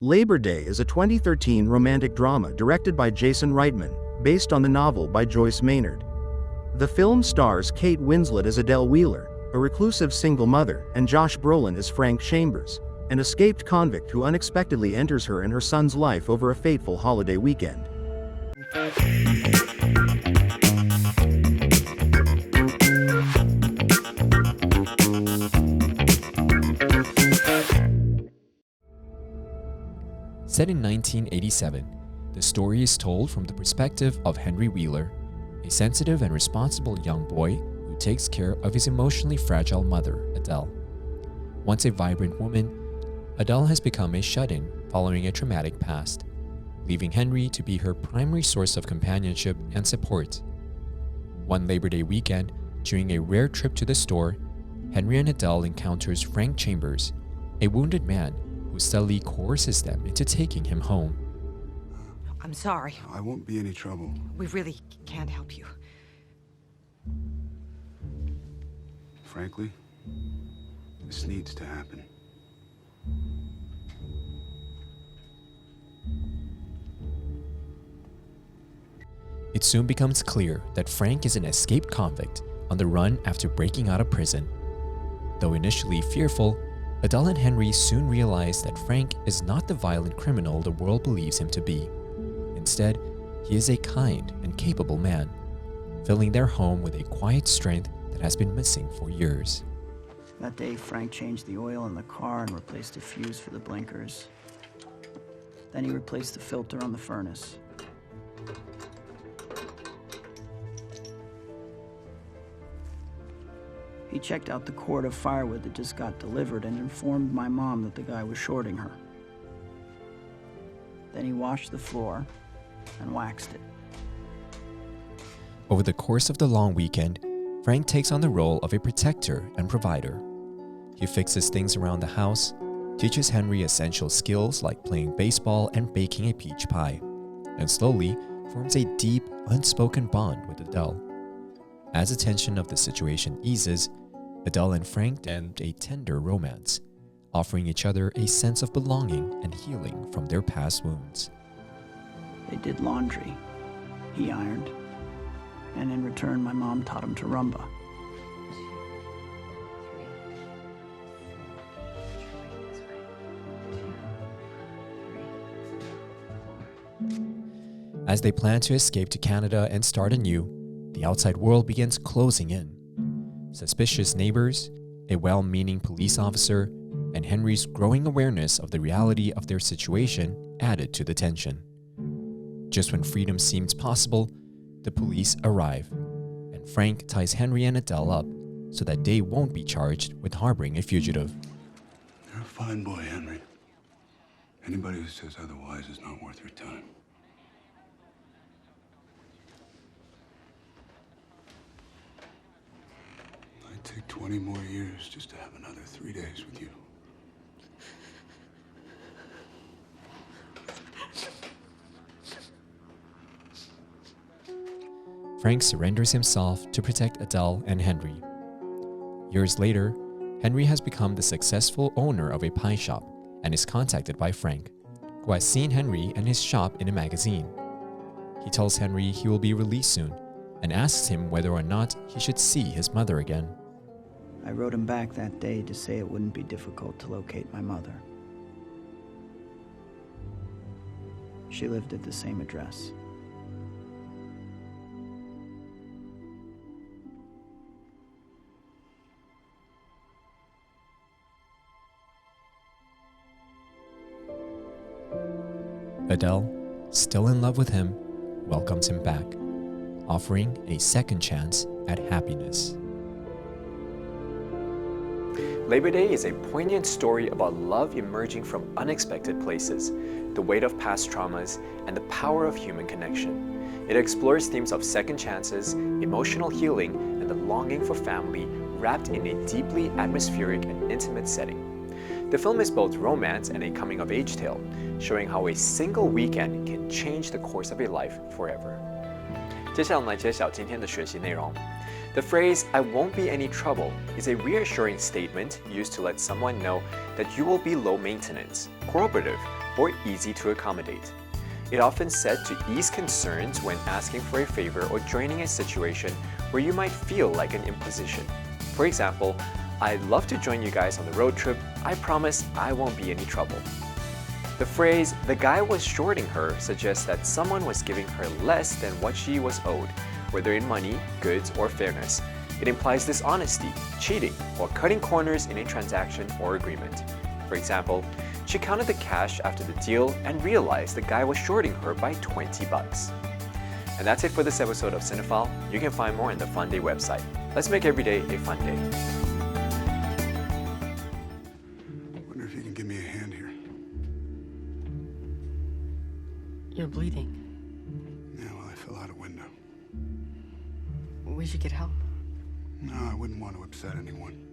Labor Day is a 2013 romantic drama directed by Jason Reitman, based on the novel by Joyce Maynard. The film stars Kate Winslet as Adele Wheeler, a reclusive single mother, and Josh Brolin as Frank Chambers, an escaped convict who unexpectedly enters her and her son's life over a fateful holiday weekend. Set in 1987, the story is told from the perspective of Henry Wheeler, a sensitive and responsible young boy who takes care of his emotionally fragile mother, Adele. Once a vibrant woman, Adele has become a shut-in following a traumatic past, leaving Henry to be her primary source of companionship and support. One Labor Day weekend, during a rare trip to the store, Henry and Adele encounters Frank Chambers, a wounded man who subtly coerces them into taking him home. I'm sorry. I won't be any trouble. We really can't help you. Frankly, this needs to happen. It soon becomes clear that Frank is an escaped convict on the run after breaking out of prison. Though initially fearful, Adele and Henry soon realize that Frank is not the violent criminal the world believes him to be. Instead, he is a kind and capable man, filling their home with a quiet strength that has been missing for years. That day, Frank changed the oil in the car and replaced the fuse for the blinkers. Then he replaced the filter on the furnace. He checked out the cord of firewood that just got delivered and informed my mom that the guy was shorting her. Then he washed the floor and waxed it. Over the course of the long weekend, Frank takes on the role of a protector and provider. He fixes things around the house, teaches Henry essential skills like playing baseball and baking a peach pie, and slowly forms a deep, unspoken bond with Adele. As the tension of the situation eases, Adele and Frank end a tender romance, offering each other a sense of belonging and healing from their past wounds. They did laundry. He ironed. And in return, my mom taught him to rumba. As they plan to escape to Canada and start anew, the outside world begins closing in. Suspicious neighbors, a well-meaning police officer, and Henry's growing awareness of the reality of their situation added to the tension. Just when freedom seems possible, the police arrive, and Frank ties Henry and Adele up so that they won't be charged with harboring a fugitive. You're a fine boy, Henry. Anybody who says otherwise is not worth your time. I'd take 20 more years just to have another 3 days with you. Frank surrenders himself to protect Adele and Henry. Years later, Henry has become the successful owner of a pie shop and is contacted by Frank, who has seen Henry and his shop in a magazine. He tells Henry he will be released soon and asks him whether or not he should see his mother again. I wrote him back that day to say it wouldn't be difficult to locate my mother. She lived at the same address. Adele, still in love with him, welcomes him back, offering a second chance at happiness. Labor Day is a poignant story about love emerging from unexpected places, the weight of past traumas, and the power of human connection. It explores themes of second chances, emotional healing, and the longing for family wrapped in a deeply atmospheric and intimate setting. The film is both romance and a coming-of-age tale, showing how a single weekend can change the course of a life forever. 接下来我们来揭晓今天的学习内容。The phrase, "I won't be any trouble," is a reassuring statement used to let someone know that you will be low maintenance, cooperative, or easy to accommodate. It often said to ease concerns when asking for a favor or joining a situation where you might feel like an imposition. For example, I'd love to join you guys on the road trip. I promise I won't be any trouble. The phrase, the guy was shorting her, suggests that someone was giving her less than what she was owed, whether in money, goods, or fairness. It implies dishonesty, cheating, or cutting corners in a transaction or agreement. For example, she counted the cash after the deal and realized the guy was shorting her by $20. And that's it for this episode of Cinephile. You can find more on the FUNDAY website. Let's make every day a fun day. I wonder if you can give me a hand here. You're bleeding. Yeah, well, I fell out a window. We should get help. No, I wouldn't want to upset anyone.